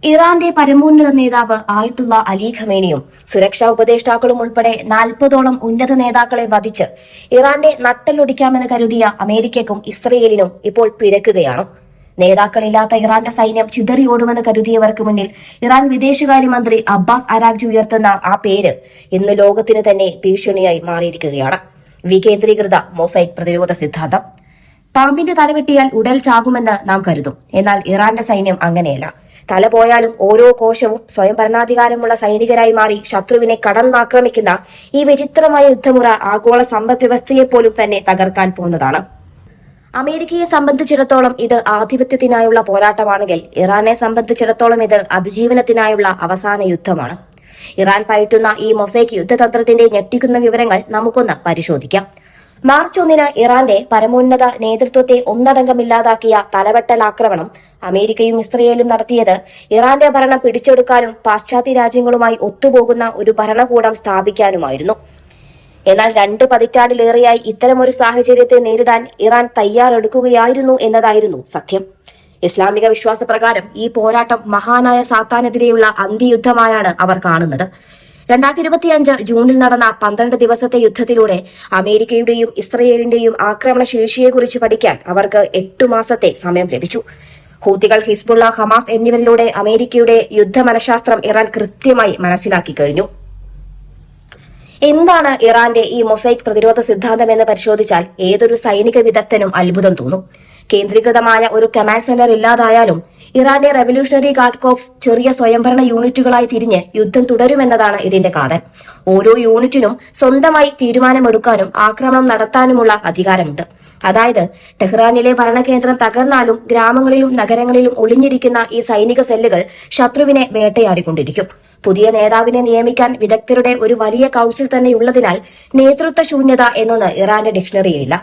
ഇറാന്റെ പരമോന്നത നേതാവ് ആയത്തുള്ള അലി ഖമേനിയും സുരക്ഷാ ഉപദേഷ്ടാക്കളും ഉൾപ്പെടെ 40ഓളം ഉന്നത നേതാക്കളെ വധിച്ച് ഇറാന്റെ നട്ടലൊടിക്കാമെന്ന് കരുതിയ അമേരിക്കയ്ക്കും ഇസ്രയേലിനും ഇപ്പോൾ പിഴക്കുകയാണ്. നേതാക്കളില്ലാത്ത ഇറാന്റെ സൈന്യം ചിതറിയോടുമെന്ന് കരുതിയവർക്ക് മുന്നിൽ ഇറാൻ വിദേശകാര്യമന്ത്രി അബ്ബാസ് അരാഗ്ചി ഉയർത്തുന്ന ആ പേര് ഇന്ന് ലോകത്തിന് തന്നെ ഭീഷണിയായി മാറിയിരിക്കുകയാണ്. വികേന്ദ്രീകൃത മൊസൈക് പ്രതിരോധ സിദ്ധാന്തം. പാമ്പിന്റെ തലവെട്ടിയാൽ ഉടൽ ചാകുമെന്ന് നാം കരുതും. എന്നാൽ ഇറാന്റെ സൈന്യം അങ്ങനെയല്ല. തല പോയാലും ഓരോ കോശവും സ്വയം ഭരണാധികാരമുള്ള സൈനികരായി മാറി ശത്രുവിനെ കടന്നാക്രമിക്കുന്ന ഈ വിചിത്രമായ യുദ്ധമുറ ആഗോള സമ്പദ് വ്യവസ്ഥയെപ്പോലും തന്നെ തകർക്കാൻ പോകുന്നതാണ്. അമേരിക്കയെ സംബന്ധിച്ചിടത്തോളം ഇത് ആധിപത്യത്തിനായുള്ള പോരാട്ടമാണെങ്കിൽ ഇറാനെ സംബന്ധിച്ചിടത്തോളം ഇത് അതിജീവനത്തിനായുള്ള അവസാന യുദ്ധമാണ്. ഇറാൻ പയറ്റുന്ന ഈ മൊസൈക് യുദ്ധതന്ത്രത്തിന്റെ ഞെട്ടിക്കുന്ന വിവരങ്ങൾ നമുക്കൊന്ന് പരിശോധിക്കാം. മാർച്ച് 1 ഇറാന്റെ പരമോന്നത നേതൃത്വത്തെ ഒന്നടങ്കമില്ലാതാക്കിയ തലവെട്ടൽ ആക്രമണം അമേരിക്കയും ഇസ്രയേലും നടത്തിയത് ഇറാന്റെ ഭരണം പിടിച്ചെടുക്കാനും പാശ്ചാത്യ രാജ്യങ്ങളുമായി ഒത്തുപോകുന്ന ഒരു ഭരണകൂടം സ്ഥാപിക്കാനുമായിരുന്നു. എന്നാൽ 2 പതിറ്റാണ്ടിലേറെയായി ഇത്തരമൊരു സാഹചര്യത്തെ നേരിടാൻ ഇറാൻ തയ്യാറെടുക്കുകയായിരുന്നു എന്നതായിരുന്നു സത്യം. ഇസ്ലാമിക വിശ്വാസപ്രകാരം ഈ പോരാട്ടം മഹാനായ സാത്താനെതിരെയുള്ള അന്ത്യയുദ്ധമായാണ് അവർ കാണുന്നത്. 2025 ജൂണിൽ നടന്ന 12 ദിവസത്തെ യുദ്ധത്തിലൂടെ അമേരിക്കയുടെയും ഇസ്രയേലിന്റെയും ആക്രമണ ശേഷിയെക്കുറിച്ച് പഠിക്കാൻ അവർക്ക് 8 മാസത്തെ സമയം ലഭിച്ചു. ഹൂത്തികൾ, ഹിസ്ബുള്ള, ഹമാസ് എന്നിവരിലൂടെ അമേരിക്കയുടെ യുദ്ധ മനഃശാസ്ത്രം ഇറാൻ കൃത്യമായി മനസ്സിലാക്കി കഴിഞ്ഞു. എന്താണ് ഇറാന്റെ ഈ മൊസൈക് പ്രതിരോധ സിദ്ധാന്തം എന്ന് പരിശോധിച്ചാൽ ഏതൊരു സൈനിക വിദഗ്ധനും അത്ഭുതം തോന്നും. കേന്ദ്രീകൃതമായ ഒരു കമാൻഡ് സെന്റർ ഇല്ലാതായാലും ഇറാന്റെ റവല്യൂഷണറി ഗാർഡ് കോർപ്സ് ചെറിയ സ്വയംഭരണ യൂണിറ്റുകളായി തിരിഞ്ഞ് യുദ്ധം തുടരുമെന്നതാണ് ഇതിന്റെ കാതൽ. ഓരോ യൂണിറ്റിനും സ്വന്തമായി തീരുമാനമെടുക്കാനും ആക്രമണം നടത്താനുമുള്ള അധികാരമുണ്ട്. അതായത് ടെഹ്റാനിലെ ഭരണകേന്ദ്രം തകർന്നാലും ഗ്രാമങ്ങളിലും നഗരങ്ങളിലും ഒളിഞ്ഞിരിക്കുന്ന ഈ സൈനിക സെല്ലുകൾ ശത്രുവിനെ വേട്ടയാടിക്കൊണ്ടിരിക്കും. പുതിയ നേതാവിനെ നിയമിക്കാൻ വിദഗ്ധരുടെ ഒരു വലിയ കൌൺസിൽ തന്നെയുള്ളതിനാൽ നേതൃത്വ ശൂന്യത എന്നൊന്ന് ഇറാന്റെ ഡിക്ഷണറിയിലില്ല.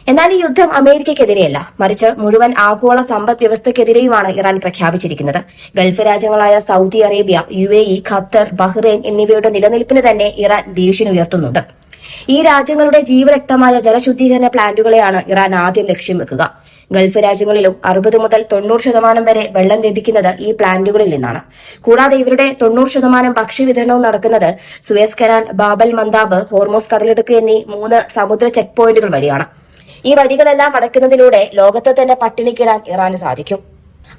എന്നാൽ ഈ യുദ്ധം അമേരിക്കയ്ക്കെതിരെയല്ല, മറിച്ച് മുഴുവൻ ആഗോള സമ്പദ് വ്യവസ്ഥയ്ക്കെതിരെയുമാണ് ഇറാൻ പ്രഖ്യാപിച്ചിരിക്കുന്നത്. ഗൾഫ് രാജ്യങ്ങളായ Saudi Arabia, UAE, Qatar, Bahrain എന്നിവയുടെ നിലനിൽപ്പിന് തന്നെ ഇറാൻ ഭീഷണി ഉയർത്തുന്നുണ്ട്. ഈ രാജ്യങ്ങളുടെ ജീവരക്തമായ ജലശുദ്ധീകരണ പ്ലാന്റുകളെയാണ് ഇറാൻ ആദ്യം ലക്ഷ്യം വെക്കുക. ഗൾഫ് രാജ്യങ്ങളിലും 60 മുതൽ 90% വരെ വെള്ളം ലഭിക്കുന്നത് ഈ പ്ലാന്റുകളിൽ നിന്നാണ്. കൂടാതെ ഇവരുടെ 90% ഭക്ഷ്യവിതരണവും നടക്കുന്നത് സുവേസ് കനാൽ, ബാബൽ മന്ദാബ്, ഹോർമോസ് കടലിടുക്ക് എന്നീ 3 സമുദ്ര ചെക്ക് പോയിന്റുകൾ വഴിയാണ്. ഈ വഴികളെല്ലാം അടയ്ക്കുന്നതിലൂടെ ലോകത്തെ തന്നെ പട്ടിണിക്കിടാൻ ഇറാന് സാധിക്കും.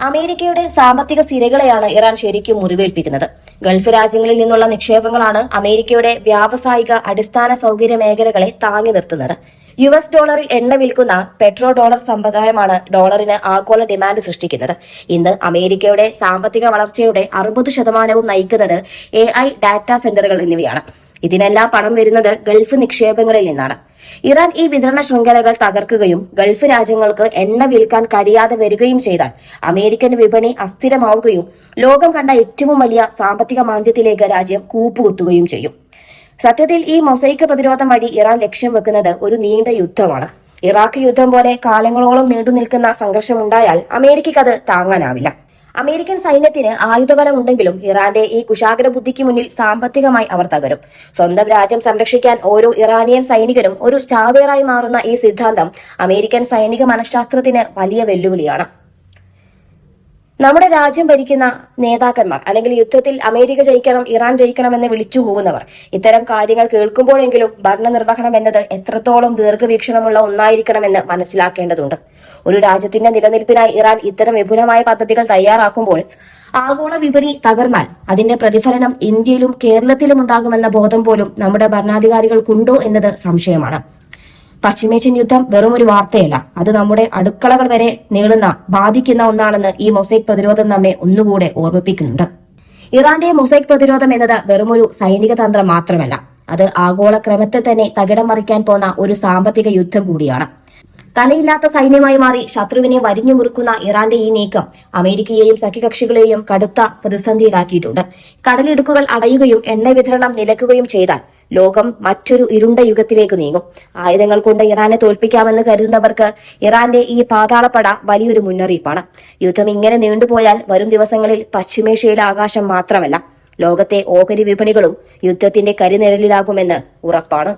അമേരിക്കയുടെ സാമ്പത്തിക സിരകളെയാണ് ഇറാൻ ശരിക്കും മുറിവേൽപ്പിക്കുന്നത്. ഗൾഫ് രാജ്യങ്ങളിൽ നിന്നുള്ള നിക്ഷേപങ്ങളാണ് അമേരിക്കയുടെ വ്യാവസായിക അടിസ്ഥാന സൗകര്യ മേഖലകളെ താങ്ങി നിർത്തുന്നത്. US ഡോളറിൽ എണ്ണ വിൽക്കുന്ന പെട്രോ ഡോളർ സമ്പ്രദായമാണ് ഡോളറിന് ആഗോള ഡിമാൻഡ് സൃഷ്ടിക്കുന്നത്. ഇന്ന് അമേരിക്കയുടെ സാമ്പത്തിക വളർച്ചയുടെ 60% നയിക്കുന്നത് AI ഡാറ്റാ സെന്ററുകൾ എന്നിവയാണ്. ഇതിനെല്ലാം പണം വരുന്നത് ഗൾഫ് നിക്ഷേപങ്ങളിൽ നിന്നാണ്. ഇറാൻ ഈ വിതരണ ശൃംഖലകൾ തകർക്കുകയും ഗൾഫ് രാജ്യങ്ങൾക്ക് എണ്ണ വിൽക്കാൻ കഴിയാതെ വരികയും ചെയ്താൽ അമേരിക്കൻ വിപണി അസ്ഥിരമാവുകയും ലോകം കണ്ട ഏറ്റവും വലിയ സാമ്പത്തിക മാന്ദ്യത്തിലേക്ക് രാജ്യം കൂപ്പുകുത്തുകയും ചെയ്യും. സത്യത്തിൽ ഈ മൊസൈക്ക് പ്രതിരോധം വഴി ഇറാൻ ലക്ഷ്യം വെക്കുന്നത് ഒരു നീണ്ട യുദ്ധമാണ്. ഇറാഖ് യുദ്ധം പോലെ കാലങ്ങളോളം നീണ്ടു നിൽക്കുന്ന സംഘർഷമുണ്ടായാൽ അമേരിക്കയ്ക്ക് അത് താങ്ങാനാവില്ല. അമേരിക്കൻ സൈന്യത്തിന് ആയുധബലം ഉണ്ടെങ്കിലും ഇറാന്റെ ഈ കുശാഗ്ര ബുദ്ധിക്ക് മുന്നിൽ സാമ്പത്തികമായി അവർ തകരും. സ്വന്തം രാജ്യം സംരക്ഷിക്കാൻ ഓരോ ഇറാനിയൻ സൈനികനും ഒരു ചാവേറായി മാറുന്ന ഈ സിദ്ധാന്തം അമേരിക്കൻ സൈനിക മനഃശാസ്ത്രത്തിന് വലിയ വെല്ലുവിളിയാണ്. നമ്മുടെ രാജ്യം ഭരിക്കുന്ന നേതാക്കന്മാർ അല്ലെങ്കിൽ യുദ്ധത്തിൽ അമേരിക്ക ജയിക്കണം, ഇറാൻ ജയിക്കണമെന്ന് വിളിച്ചു കൂവുന്നവർ ഇത്തരം കാര്യങ്ങൾ കേൾക്കുമ്പോഴെങ്കിലും ഭരണനിർവഹണം എന്നത് എത്രത്തോളം ദീർഘവീക്ഷണമുള്ള ഒന്നായിരിക്കണമെന്ന് മനസ്സിലാക്കേണ്ടതുണ്ട്. ഒരു രാജ്യത്തിന്റെ നിലനിൽപ്പിനായി ഇറാൻ ഇത്തരം വിപുലമായ പദ്ധതികൾ തയ്യാറാക്കുമ്പോൾ ആഗോള വിപണി തകർന്നാൽ അതിന്റെ പ്രതിഫലനം ഇന്ത്യയിലും കേരളത്തിലും ഉണ്ടാകുമെന്ന ബോധം പോലും നമ്മുടെ ഭരണാധികാരികൾക്കുണ്ടോ എന്നത് സംശയമാണ്. പശ്ചിമേഷ്യൻ യുദ്ധം വെറും ഒരു വാർത്തയല്ല, അത് നമ്മുടെ അടുക്കളകൾ വരെ ബാധിക്കുന്ന ഒന്നാണെന്ന് ഈ മൊസൈക് പ്രതിരോധം നമ്മെ ഒന്നുകൂടെ ഓർമ്മിപ്പിക്കുന്നുണ്ട്. ഇറാന്റെ മൊസൈക് പ്രതിരോധം എന്നത് വെറുമൊരു സൈനിക തന്ത്രം മാത്രമല്ല, അത് ആഗോള ക്രമത്തെ തന്നെ തകിടം മറിക്കാൻ പോന്ന ഒരു സാമ്പത്തിക യുദ്ധം കൂടിയാണ്. തലയില്ലാത്ത സൈന്യമായി മാറി ശത്രുവിനെ വരിഞ്ഞു മുറുക്കുന്ന ഇറാന്റെ ഈ നീക്കം അമേരിക്കയെയും സഖ്യകക്ഷികളെയും കടുത്ത പ്രതിസന്ധിയിലാക്കിയിട്ടുണ്ട്. കടലിടുക്കുകൾ അടയുകയും എണ്ണ വിതരണം നിലയ്ക്കുകയും ചെയ്താൽ ലോകം മറ്റൊരു ഇരുണ്ട യുഗത്തിലേക്ക് നീങ്ങും. ആയുധങ്ങൾ കൊണ്ട് ഇറാനെ തോൽപ്പിക്കാമെന്ന് കരുതുന്നവർക്ക് ഇറാന്റെ ഈ പാതാളപ്പട വലിയൊരു മുന്നറിയിപ്പാണ്. യുദ്ധം ഇങ്ങനെ നീണ്ടുപോയാൽ വരും ദിവസങ്ങളിൽ പശ്ചിമേഷ്യയിലെ ആകാശം മാത്രമല്ല, ലോകത്തെ ഓഹരി വിപണികളും യുദ്ധത്തിന്റെ കരിനിഴലിലാകുമെന്ന് ഉറപ്പാണ്.